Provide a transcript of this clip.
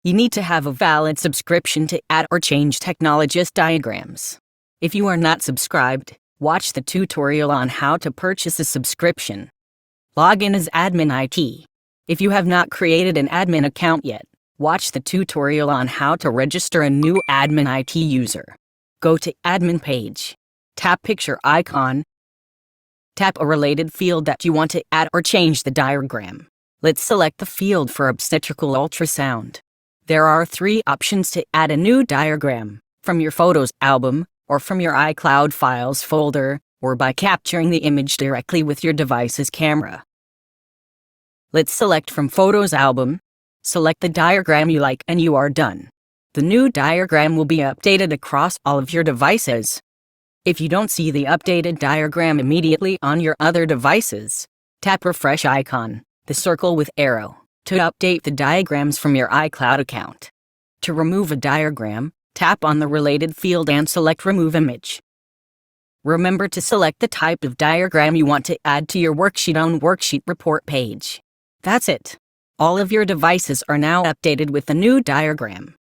You need to have a valid subscription to add or change technologist diagrams. If you are not subscribed, watch the tutorial on how to purchase a subscription. Log in as admin IT. If you have not created an admin account yet, watch the tutorial on how to register a new admin IT user. Go to admin page. Tap picture icon. Tap a related field that you want to add or change the diagram. Let's select the field for obstetrical ultrasound. There are 3 options to add a new diagram: from your Photos album, or from your iCloud Files folder, or by capturing the image directly with your device's camera. Let's select from Photos album. Select the diagram you like and you are done. The new diagram will be updated across all of your devices. If you don't see the updated diagram immediately on your other devices, tap refresh icon, the circle with arrow, to update the diagrams from your iCloud account. To remove a diagram, tap on the related field and select Remove Image. Remember to select the type of diagram you want to add to your worksheet on Worksheet Report page. That's it. All of your devices are now updated with the new diagram.